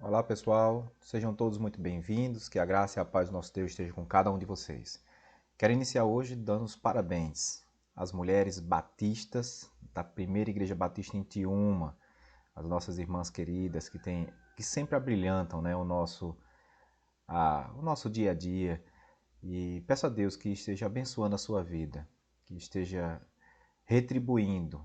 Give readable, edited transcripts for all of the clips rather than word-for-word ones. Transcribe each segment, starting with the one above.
Olá pessoal, sejam todos muito bem-vindos, que a graça e a paz do nosso Deus esteja com cada um de vocês. Quero iniciar hoje dando os parabéns às mulheres batistas da Primeira Igreja Batista em Tiúma, as nossas irmãs queridas que sempre abrilhantam, né, o nosso dia a dia, e peço a Deus que esteja abençoando a sua vida, que esteja retribuindo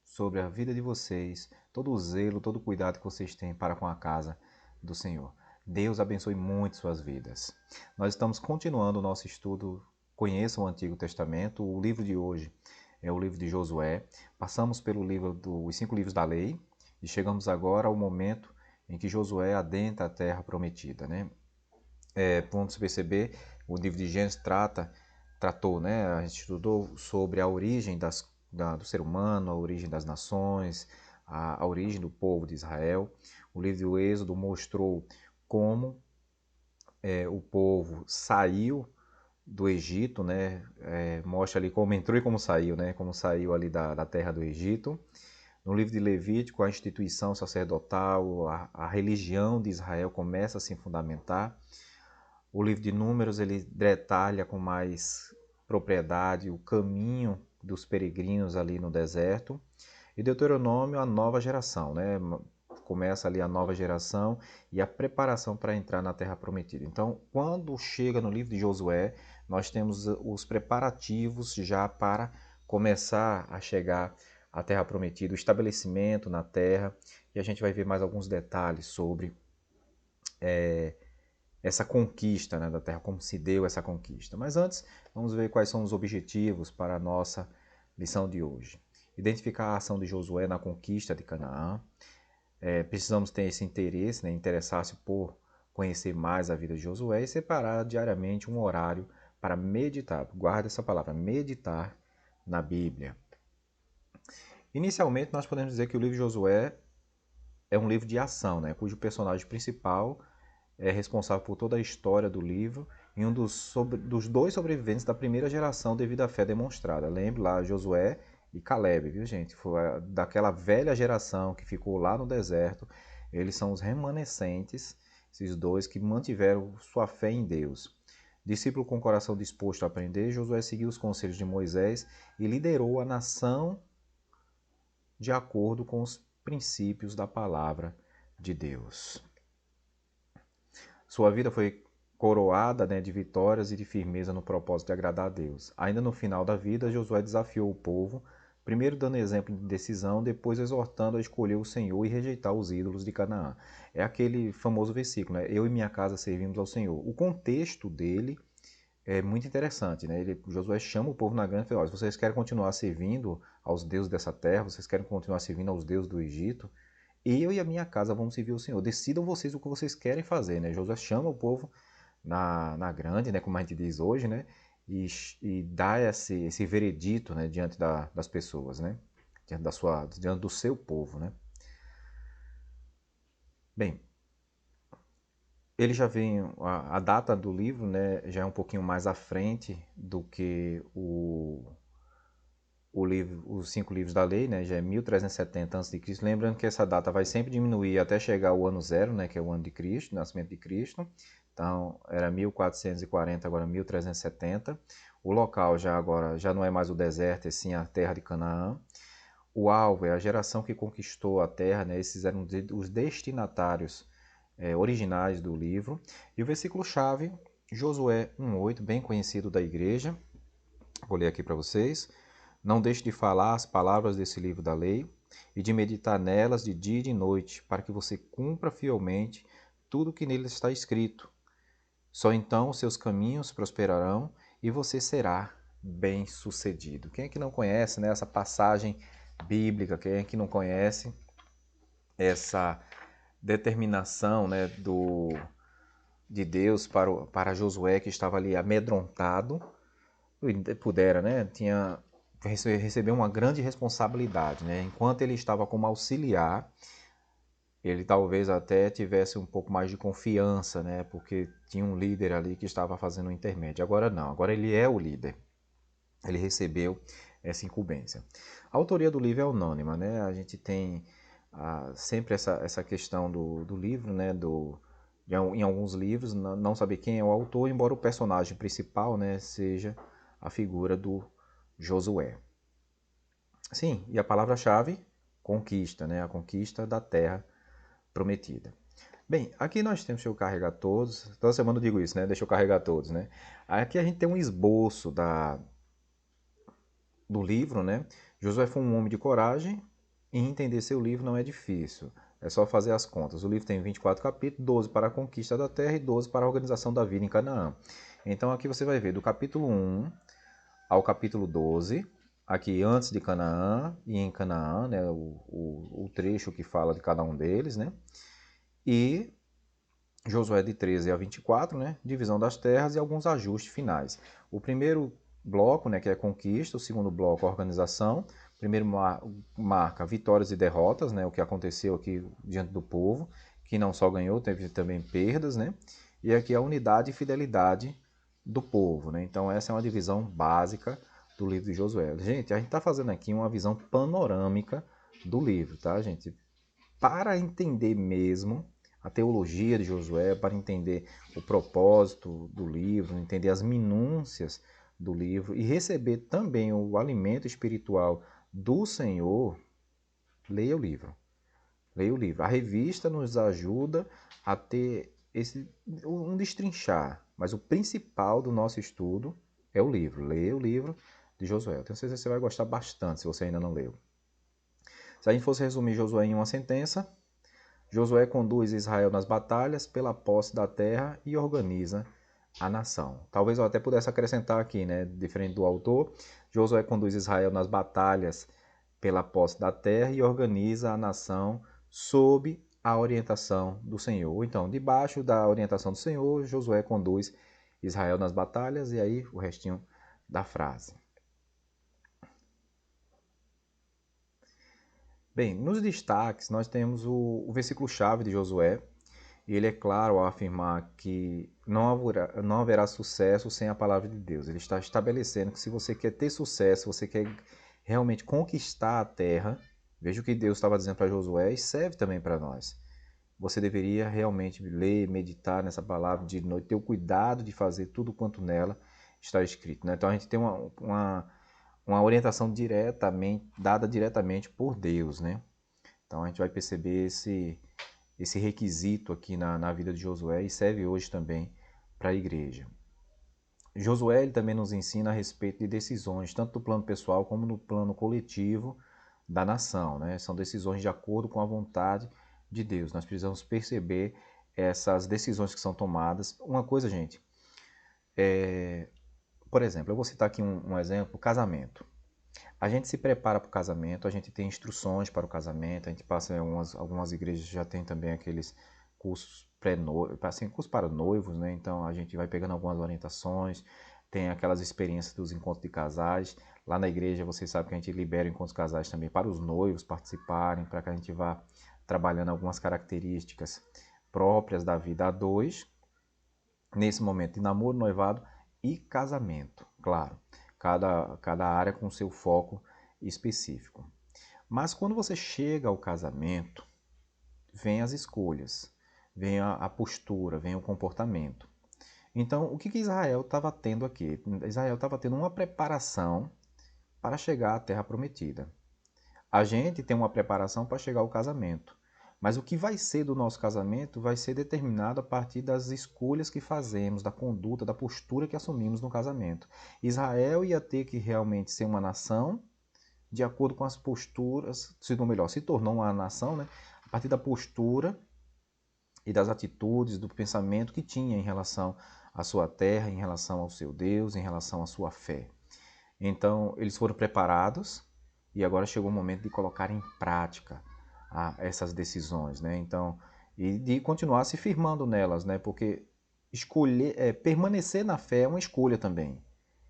sobre a vida de vocês, todo o zelo, todo o cuidado que vocês têm para com a casa do Senhor. Deus abençoe muito suas vidas. Nós estamos continuando o nosso estudo Conheça o Antigo Testamento. O livro de hoje é o livro de Josué. Passamos pelo livro dos 5 livros da lei e chegamos agora ao momento em que Josué adentra a terra prometida, né? Vamos perceber, o livro de Gênesis tratou, né? A gente estudou sobre a origem do ser humano, a origem das nações, a origem do povo de Israel. O livro do Êxodo mostrou como o povo saiu do Egito, né? Mostra ali como entrou e como saiu, né? Como saiu ali da terra do Egito. No livro de Levítico, a instituição sacerdotal, a religião de Israel começa a se fundamentar. O livro de Números ele detalha com mais propriedade o caminho dos peregrinos ali no deserto. E Deuteronômio, a nova geração, né? Começa ali a nova geração e a preparação para entrar na Terra Prometida. Então, quando chega no livro de Josué, nós temos os preparativos já para começar a chegar à Terra Prometida, o estabelecimento na Terra, e a gente vai ver mais alguns detalhes sobre essa conquista, né, da Terra, como se deu essa conquista. Mas antes, vamos ver quais são os objetivos para a nossa lição de hoje. Identificar a ação de Josué na conquista de Canaã. Precisamos ter esse interesse, né, interessar-se por conhecer mais a vida de Josué e separar diariamente um horário para meditar. Guarda essa palavra, meditar na Bíblia. Inicialmente, nós podemos dizer que o livro de Josué é um livro de ação, né, cujo personagem principal é responsável por toda a história do livro e um dos dois sobreviventes da primeira geração devido à fé demonstrada. Lembre lá Josué e Caleb, viu gente? Foi daquela velha geração que ficou lá no deserto. Eles são os remanescentes, esses dois que mantiveram sua fé em Deus. Discípulo com o coração disposto a aprender, Josué seguiu os conselhos de Moisés e liderou a nação de acordo com os princípios da palavra de Deus. Sua vida foi coroada, né, de vitórias e de firmeza no propósito de agradar a Deus. Ainda no final da vida, Josué desafiou o povo, primeiro dando exemplo de decisão, depois exortando a escolher o Senhor e rejeitar os ídolos de Canaã. É aquele famoso versículo, né? Eu e minha casa servimos ao Senhor. O contexto dele é muito interessante, né? Josué chama o povo na grande e fala, se vocês querem continuar servindo aos deuses dessa terra, vocês querem continuar servindo aos deuses do Egito, eu e a minha casa vamos servir o Senhor. Decidam vocês o que vocês querem fazer, né? Josué chama o povo na grande, né? Como a gente diz hoje, né? E dá esse veredito, né? Diante das pessoas, né? Diante do seu povo, né? Bem, ele já vem, a data do livro, né? Já é um pouquinho mais à frente do que o livro, os 5 livros da lei, né, já é 1370 a.C. Lembrando que essa data vai sempre diminuir até chegar ao ano zero, né, que é o ano de Cristo, nascimento de Cristo. Então, era 1440, agora 1370. O local agora já não é mais o deserto, e sim a terra de Canaã. O alvo é a geração que conquistou a terra, né, esses eram os destinatários originais do livro. E o versículo-chave, Josué 1,8, bem conhecido da igreja. Vou ler aqui para vocês. Não deixe de falar as palavras desse livro da lei e de meditar nelas de dia e de noite, para que você cumpra fielmente tudo o que nele está escrito. Só então os seus caminhos prosperarão e você será bem-sucedido. Quem é que não conhece, né, essa passagem bíblica? Quem é que não conhece essa determinação, né, de Deus para Josué, que estava ali amedrontado? Pudera, né? Recebeu uma grande responsabilidade, né? Enquanto ele estava como auxiliar, ele talvez até tivesse um pouco mais de confiança, né? Porque tinha um líder ali que estava fazendo o intermédio. Agora não, agora ele é o líder. Ele recebeu essa incumbência. A autoria do livro é anônima, né? A gente tem sempre essa questão do livro, né, em alguns livros, não saber quem é o autor, embora o personagem principal, né, seja a figura do Josué. Sim, e a palavra-chave, conquista, né, a conquista da terra prometida. Bem, aqui nós temos, deixa eu carregar todos, toda semana eu digo isso, né, deixa eu carregar todos, né. Aqui a gente tem um esboço do livro, né. Josué foi um homem de coragem e entender seu livro não é difícil. É só fazer as contas. O livro tem 24 capítulos, 12 para a conquista da terra e 12 para a organização da vida em Canaã. Então aqui você vai ver do capítulo 1 ao capítulo 12, aqui antes de Canaã e em Canaã, né, o trecho que fala de cada um deles, né? E Josué de 13 a 24, né, divisão das terras e alguns ajustes finais. O primeiro bloco, né, que é conquista, o segundo bloco, organização. O primeiro marca vitórias e derrotas, né, o que aconteceu aqui diante do povo, que não só ganhou, teve também perdas, né? E aqui a unidade e fidelidade do povo, né? Então essa é uma divisão básica do livro de Josué. Gente, a gente está fazendo aqui uma visão panorâmica do livro, tá, gente? Para entender mesmo a teologia de Josué, para entender o propósito do livro, entender as minúcias do livro e receber também o alimento espiritual do Senhor, leia o livro. Leia o livro. A revista nos ajuda a ter um destrinchar, mas o principal do nosso estudo é o livro. Leia o livro de Josué. Eu tenho certeza que você vai gostar bastante se você ainda não leu. Se a gente fosse resumir Josué em uma sentença, Josué conduz Israel nas batalhas pela posse da terra e organiza a nação. Talvez eu até pudesse acrescentar aqui, né, diferente do autor, Josué conduz Israel nas batalhas pela posse da terra e organiza a nação sob a orientação do Senhor. Então, debaixo da orientação do Senhor, Josué conduz Israel nas batalhas e aí o restinho da frase. Bem, nos destaques nós temos o versículo-chave de Josué, e ele é claro ao afirmar que não haverá sucesso sem a palavra de Deus. Ele está estabelecendo que se você quer ter sucesso, você quer realmente conquistar a terra, veja o que Deus estava dizendo para Josué e serve também para nós. Você deveria realmente ler, meditar nessa palavra de noite, ter o cuidado de fazer tudo quanto nela está escrito, né? Então a gente tem uma orientação dada diretamente por Deus, né? Então a gente vai perceber esse requisito aqui na vida de Josué e serve hoje também para a igreja. Josué ele também nos ensina a respeito de decisões, tanto no plano pessoal como no plano coletivo da nação, né? São decisões de acordo com a vontade de Deus. Nós precisamos perceber essas decisões que são tomadas. Uma coisa, gente, por exemplo, eu vou citar aqui um exemplo, casamento. A gente se prepara para o casamento, a gente tem instruções para o casamento, a gente passa em algumas igrejas já tem também aqueles cursos assim, cursos para noivos, né? Então a gente vai pegando algumas orientações, tem aquelas experiências dos encontros de casais. Lá na igreja vocês sabem que a gente libera encontros de casais também para os noivos participarem, para que a gente vá trabalhando algumas características próprias da vida a dois, nesse momento de namoro, noivado e casamento, claro. Cada área com seu foco específico. Mas quando você chega ao casamento, vem as escolhas, vem a postura, vem o comportamento. Então, o que Israel estava tendo aqui? Israel estava tendo uma preparação para chegar à Terra Prometida. A gente tem uma preparação para chegar ao casamento. Mas o que vai ser do nosso casamento vai ser determinado a partir das escolhas que fazemos, da conduta, da postura que assumimos no casamento. Israel ia ter que realmente ser uma nação de acordo com as posturas, ou melhor, se tornou uma nação, né, a partir da postura e das atitudes, do pensamento que tinha em relação à sua terra, em relação ao seu Deus, em relação à sua fé. Então, eles foram preparados e agora chegou o momento de colocar em prática essas decisões, né? Então, e de continuar se firmando nelas, né? Porque permanecer na fé é uma escolha também.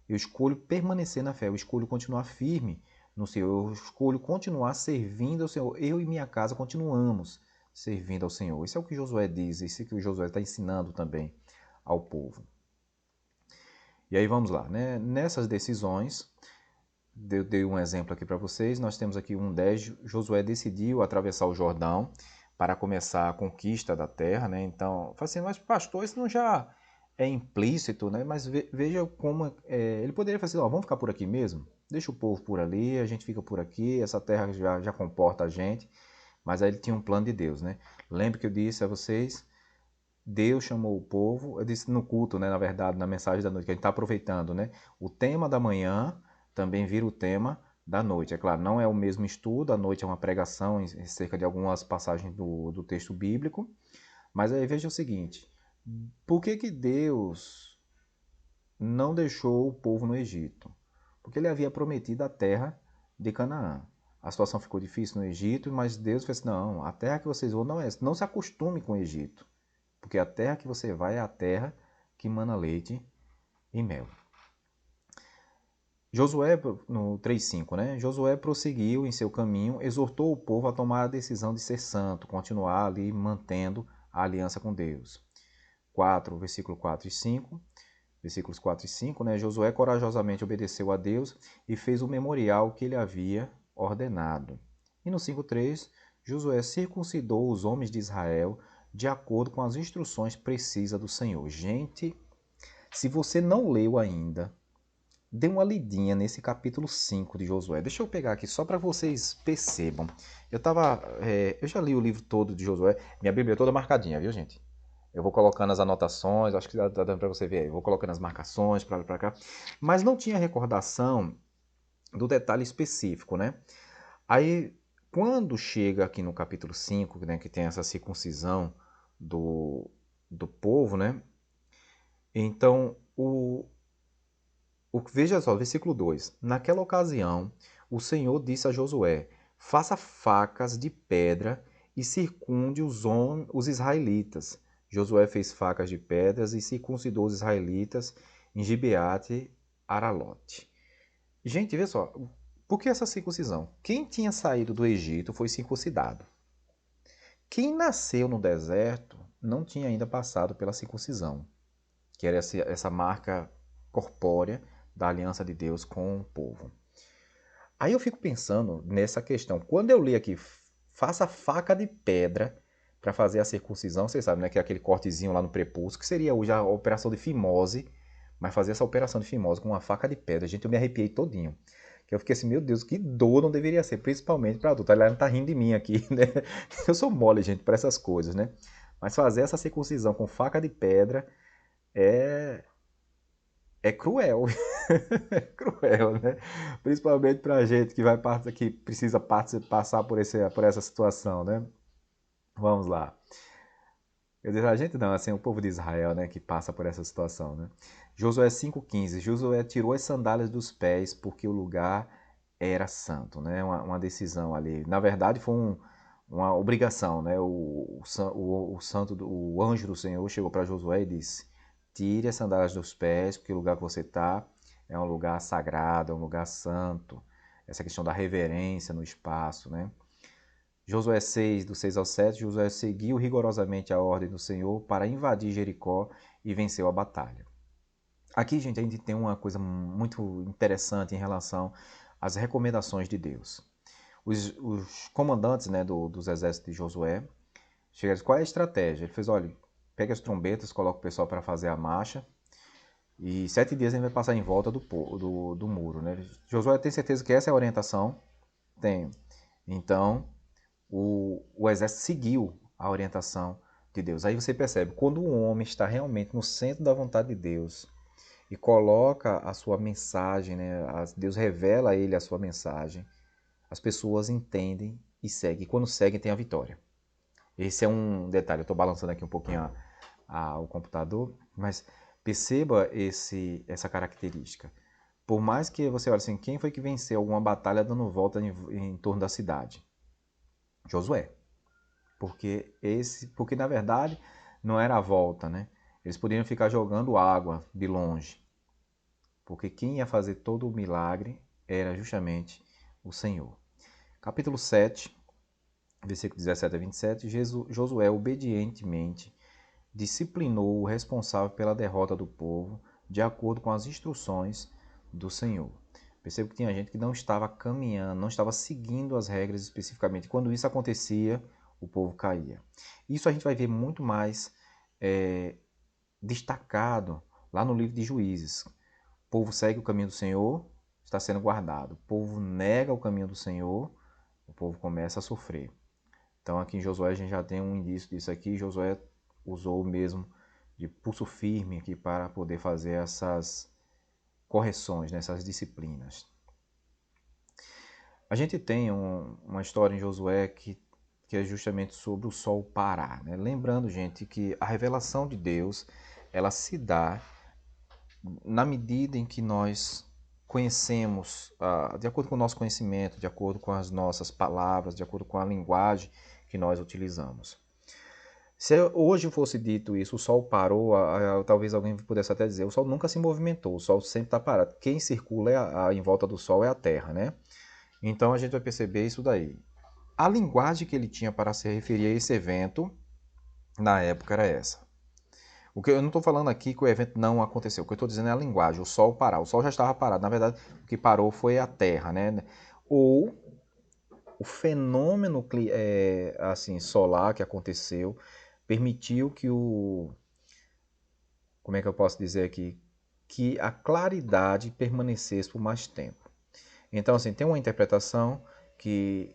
Eu escolho permanecer na fé, eu escolho continuar firme no Senhor, eu escolho continuar servindo ao Senhor. Eu e minha casa continuamos servindo ao Senhor. Isso é o que Josué diz, isso é o que o Josué está ensinando também ao povo. E aí vamos lá, né? Nessas decisões, Eu dei um exemplo aqui para vocês. Nós temos aqui 1:10. Josué decidiu atravessar o Jordão para começar a conquista da terra, né? Então, fala assim, mas pastor, isso não já é implícito, né? Mas veja como ele poderia fazer, ó, vamos ficar por aqui mesmo? Deixa o povo por ali, a gente fica por aqui, essa terra já comporta a gente. Mas aí ele tinha um plano de Deus, né? Lembre que eu disse a vocês, Deus chamou o povo, eu disse no culto, né, na verdade, na mensagem da noite, que a gente está aproveitando, né? O tema da manhã também vira o tema da noite. É claro, não é o mesmo estudo, a noite é uma pregação em cerca de algumas passagens do texto bíblico, mas aí veja o seguinte, por que Deus não deixou o povo no Egito? Porque ele havia prometido a terra de Canaã. A situação ficou difícil no Egito, mas Deus fez, não, a terra que vocês vão não se acostume com o Egito. Porque a terra que você vai é a terra que mana leite e mel. Josué, no 3:5, né? Josué prosseguiu em seu caminho, exortou o povo a tomar a decisão de ser santo, continuar ali mantendo a aliança com Deus. 4, versículo 4 e 5. Versículos 4 e 5, né? Josué corajosamente obedeceu a Deus e fez o memorial que ele havia ordenado. E no 5:3, Josué circuncidou os homens de Israel de acordo com as instruções precisas do Senhor. Gente, se você não leu ainda, dê uma lidinha nesse capítulo 5 de Josué. Deixa eu pegar aqui só para vocês percebam. Eu já li o livro todo de Josué, minha Bíblia é toda marcadinha, viu, gente? Eu vou colocando as anotações, acho que tá dando para você ver aí. Eu vou colocando as marcações para lá para cá. Mas não tinha recordação do detalhe específico, né? Aí, quando chega aqui no capítulo 5, né, que tem essa circuncisão do povo, né? Então, veja só, versículo 2. Naquela ocasião, o Senhor disse a Josué, faça facas de pedra e circunde os israelitas. Josué fez facas de pedras e circuncidou os israelitas em Gibeate Aralote. Gente, vê só, por que essa circuncisão? Quem tinha saído do Egito foi circuncidado. Quem nasceu no deserto não tinha ainda passado pela circuncisão, que era essa marca corpórea da aliança de Deus com o povo. Aí eu fico pensando nessa questão. Quando eu li aqui, faça faca de pedra para fazer a circuncisão, vocês sabem, né, que é aquele cortezinho lá no prepúcio, que seria hoje a operação de fimose, mas fazer essa operação de fimose com uma faca de pedra, gente, eu me arrepiei todinho. Que eu fiquei assim, meu Deus, que dor não deveria ser, principalmente para adulto. Ela não tá rindo de mim aqui, né? Eu sou mole, gente, para essas coisas, né? Mas fazer essa circuncisão com faca de pedra é, é cruel. É cruel, né? Principalmente pra gente que precisa passar por essa situação, né? Vamos lá. Eu digo, a gente não, assim, o povo de Israel, né, que passa por essa situação, né? Josué 5:15. Josué tirou as sandálias dos pés porque o lugar era santo, né? Uma decisão ali. Na verdade, foi uma obrigação, né? O santo, o anjo do Senhor chegou para Josué e disse: tire as sandálias dos pés, porque o lugar que você está é um lugar sagrado, é um lugar santo. Essa questão da reverência no espaço, né? Josué 6, do 6 ao 7, Josué seguiu rigorosamente a ordem do Senhor para invadir Jericó e venceu a batalha. Aqui, gente, a gente tem uma coisa muito interessante em relação às recomendações de Deus. Os comandantes, né, dos exércitos de Josué chegaram e disseram, qual é a estratégia? Ele fez, olha, pega as trombetas, coloca o pessoal para fazer a marcha e 7 dias a gente vai passar em volta do muro. Né? Josué tem certeza que essa é a orientação? Tenho. Então, o exército seguiu a orientação de Deus. Aí você percebe, quando o homem está realmente no centro da vontade de Deus e coloca a sua mensagem, né, Deus revela a ele a sua mensagem, as pessoas entendem e seguem. E quando seguem, tem a vitória. Esse é um detalhe. Eu estou balançando aqui um pouquinho o computador, mas perceba essa característica. Por mais que você olhe assim, quem foi que venceu alguma batalha dando volta em torno da cidade? Josué. Porque na verdade não era a volta, né? Eles poderiam ficar jogando água de longe. Porque quem ia fazer todo o milagre era justamente o Senhor. Capítulo 7, versículo 17 a 27, Josué obedientemente disciplinou o responsável pela derrota do povo de acordo com as instruções do Senhor. Percebo que tinha gente que não estava caminhando, não estava seguindo as regras especificamente. Quando isso acontecia, o povo caía. Isso a gente vai ver muito mais destacado lá no livro de Juízes. O povo segue o caminho do Senhor, está sendo guardado. O povo nega o caminho do Senhor, o povo começa a sofrer. Então aqui em Josué a gente já tem um indício disso aqui. Josué usou mesmo de pulso firme aqui para poder fazer essas correções, nessas disciplinas. A gente tem uma história em Josué que é justamente sobre o sol parar, né? Lembrando, gente, que a revelação de Deus ela se dá na medida em que nós conhecemos, de acordo com o nosso conhecimento, de acordo com as nossas palavras, de acordo com a linguagem que nós utilizamos. Se hoje fosse dito isso, o Sol parou, talvez alguém pudesse até dizer, o Sol nunca se movimentou, o Sol sempre está parado. Quem circula em volta do Sol é a Terra, né? Então a gente vai perceber isso daí. A linguagem que ele tinha para se referir a esse evento, na época, era essa. O que eu não estou falando aqui que o evento não aconteceu, o que eu estou dizendo é a linguagem, o Sol parar. O Sol já estava parado, na verdade, o que parou foi a Terra, né? Ou o fenômeno assim, solar que aconteceu permitiu que como é que eu posso dizer aqui? Que a claridade permanecesse por mais tempo. Então, assim, tem uma interpretação que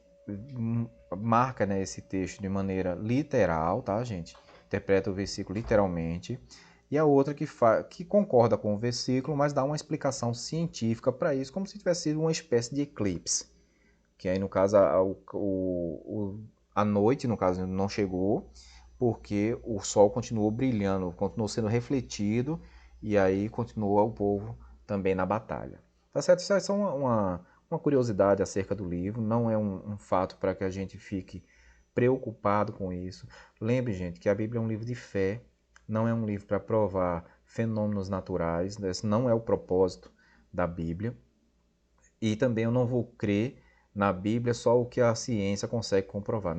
marca, né, esse texto de maneira literal, tá, gente? Interpreta o versículo literalmente. E a outra que concorda com o versículo, mas dá uma explicação científica para isso, como se tivesse sido uma espécie de eclipse. Que aí, no caso, a noite, no caso, não chegou, porque o sol continuou brilhando, continuou sendo refletido, e aí continuou o povo também na batalha. Tá certo? Isso é só uma curiosidade acerca do livro, não é um fato para que a gente fique preocupado com isso. Lembre, gente, que a Bíblia é um livro de fé, não é um livro para provar fenômenos naturais, esse não é o propósito da Bíblia. E também eu não vou crer na Bíblia só o que a ciência consegue comprovar.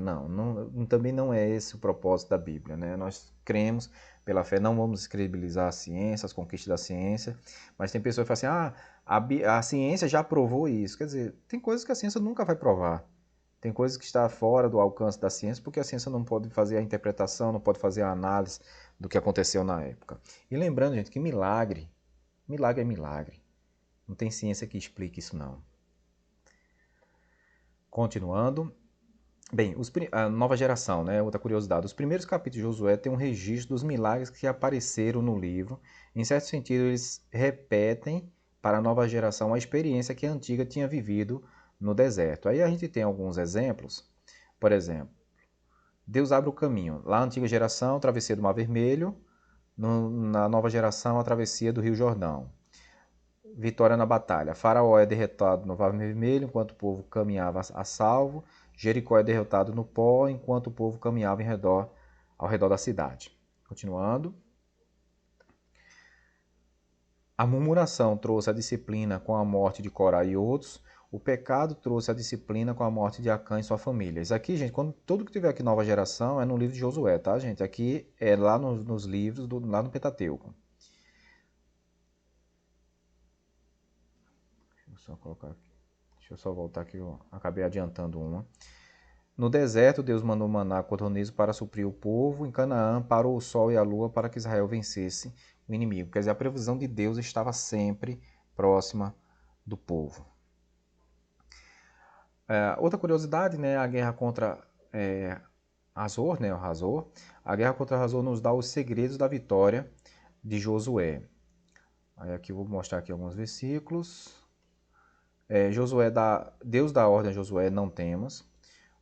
Também não é esse o propósito da Bíblia, né? Nós cremos pela fé, não vamos descredibilizar a ciência, as conquistas da ciência, mas tem pessoas que falam assim, a ciência já provou isso. Quer dizer, tem coisas que a ciência nunca vai provar. Tem coisas que estão fora do alcance da ciência, porque a ciência não pode fazer a interpretação, não pode fazer a análise do que aconteceu na época. E lembrando, gente, que milagre é milagre. Não tem ciência que explique isso, não. Continuando. Bem, a nova geração, né? Outra curiosidade. Os primeiros capítulos de Josué têm um registro dos milagres que apareceram no livro. Em certo sentido, eles repetem para a nova geração a experiência que a antiga tinha vivido no deserto. Aí a gente tem alguns exemplos. Por exemplo, Deus abre o caminho. Lá na antiga geração, a travessia do Mar Vermelho. Na nova geração, a travessia do Rio Jordão. Vitória na batalha. Faraó é derrotado no Mar Vermelho, enquanto o povo caminhava a salvo. Jericó é derrotado no pó, enquanto o povo caminhava ao redor da cidade. Continuando. A murmuração trouxe a disciplina com a morte de Corá e outros. O pecado trouxe a disciplina com a morte de Acã e sua família. Isso aqui, gente, tudo que tiver aqui nova geração é no livro de Josué, tá, gente? Aqui é lá nos livros, lá no Pentateuco. Deixa eu só voltar aqui, eu acabei adiantando uma. No deserto, Deus mandou maná codornizo para suprir o povo. Em Canaã, parou o sol e a lua para que Israel vencesse o inimigo. Quer dizer, a previsão de Deus estava sempre próxima do povo. Outra curiosidade, né, a guerra contra Hazor, né, o Hazor. A guerra contra Hazor nos dá os segredos da vitória de Josué. Aí aqui eu vou mostrar aqui alguns versículos. Deus dá ordem a Josué, não temas.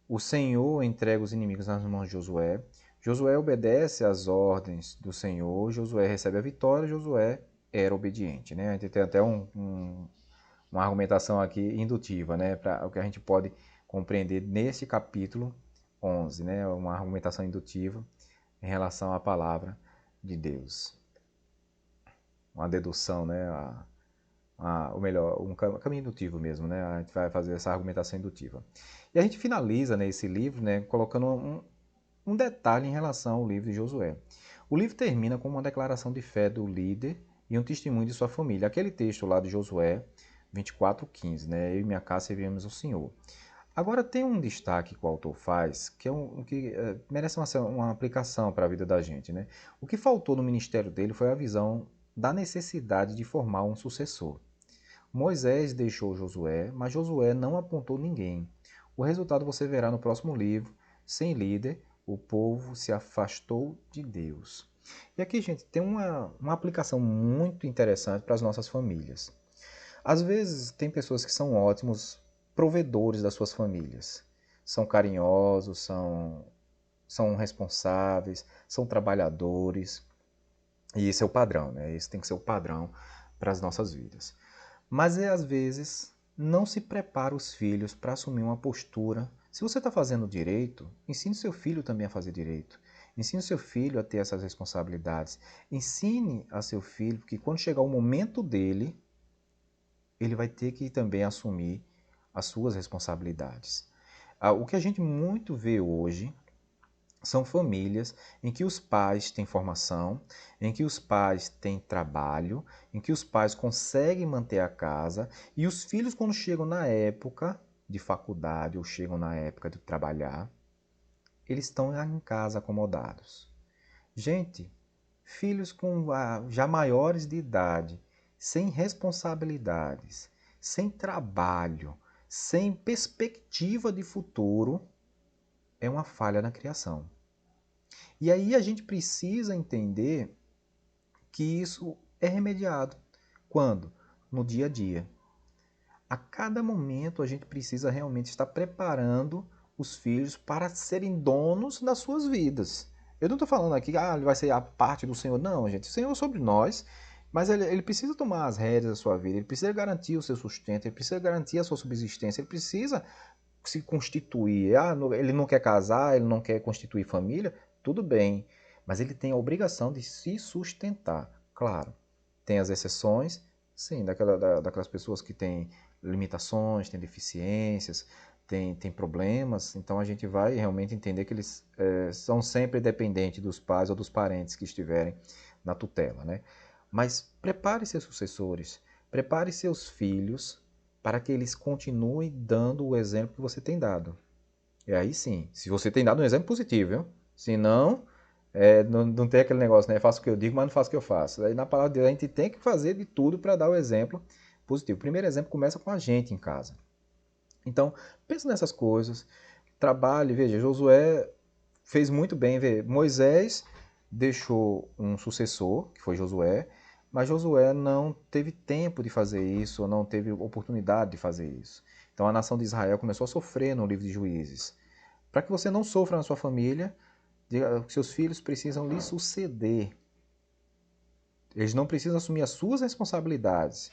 O Senhor entrega os inimigos nas mãos de Josué. Josué obedece às ordens do Senhor. Josué recebe a vitória. Josué era obediente, né? A gente tem até uma argumentação aqui indutiva, né? Para o que a gente pode compreender neste capítulo 11, né? Uma argumentação indutiva em relação à palavra de Deus. Uma dedução, né? Ou melhor, um caminho indutivo mesmo, né? A gente vai fazer essa argumentação indutiva. E a gente finaliza, né, esse livro, né, colocando um detalhe em relação ao livro de Josué. O livro termina com uma declaração de fé do líder e um testemunho de sua família. Aquele texto lá de Josué 24:15, né? Eu e minha casa serviremos ao Senhor. Agora tem um destaque que o autor faz, que é que merece uma aplicação para a vida da gente, né? O que faltou no ministério dele foi a visão da necessidade de formar um sucessor. Moisés deixou Josué, mas Josué não apontou ninguém. O resultado você verá no próximo livro. Sem líder, o povo se afastou de Deus. E aqui, gente, tem uma aplicação muito interessante para as nossas famílias. Às vezes, tem pessoas que são ótimos provedores das suas famílias. São carinhosos, são responsáveis, são trabalhadores. E esse é o padrão, né? Esse tem que ser o padrão para as nossas vidas. Mas às vezes não se prepara os filhos para assumir uma postura. Se você está fazendo direito, ensine seu filho também a fazer direito. Ensine seu filho a ter essas responsabilidades. Ensine a seu filho que quando chegar o momento dele, ele vai ter que também assumir as suas responsabilidades. O que a gente muito vê hoje são famílias em que os pais têm formação, em que os pais têm trabalho, em que os pais conseguem manter a casa e os filhos, quando chegam na época de faculdade ou chegam na época de trabalhar, eles estão em casa acomodados. Gente, filhos já maiores de idade, sem responsabilidades, sem trabalho, sem perspectiva de futuro, é uma falha na criação. E aí a gente precisa entender que isso é remediado. Quando? No dia a dia. A cada momento a gente precisa realmente estar preparando os filhos para serem donos das suas vidas. Eu não estou falando aqui que ele vai ser a parte do Senhor. Não, gente. O Senhor é sobre nós, mas ele precisa tomar as rédeas da sua vida, ele precisa garantir o seu sustento, ele precisa garantir a sua subsistência, ele precisa se constituir. Ele não quer casar, ele não quer constituir família, tudo bem. Mas ele tem a obrigação de se sustentar. Claro, tem as exceções, sim, daquelas pessoas que têm limitações, têm deficiências, têm problemas. Então a gente vai realmente entender que eles são sempre dependentes dos pais ou dos parentes que estiverem na tutela, né? Mas prepare seus sucessores, prepare seus filhos para que eles continuem dando o exemplo que você tem dado. E aí sim, se você tem dado um exemplo positivo, viu? Se não, não tem aquele negócio, né? Faço o que eu digo, mas não faço o que eu faço. Aí na palavra de Deus a gente tem que fazer de tudo para dar o exemplo positivo. O primeiro exemplo começa com a gente em casa. Então, pensa nessas coisas, trabalhe, veja, Josué fez muito bem, Moisés deixou um sucessor, que foi Josué, mas Josué não teve tempo de fazer isso, ou não teve oportunidade de fazer isso. Então a nação de Israel começou a sofrer no livro de Juízes. Para que você não sofra na sua família, seus filhos precisam lhe suceder. Eles não precisam assumir as suas responsabilidades.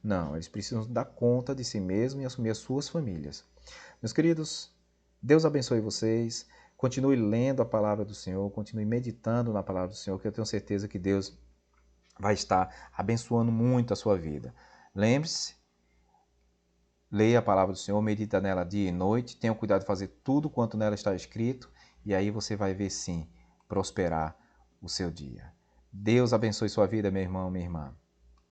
Não, eles precisam dar conta de si mesmos e assumir as suas famílias. Meus queridos, Deus abençoe vocês. Continue lendo a palavra do Senhor, continue meditando na palavra do Senhor, que eu tenho certeza que Deus vai estar abençoando muito a sua vida. Lembre-se, leia a palavra do Senhor, medita nela dia e noite, tenha cuidado de fazer tudo quanto nela está escrito, e aí você vai ver sim prosperar o seu dia. Deus abençoe sua vida, meu irmão, minha irmã.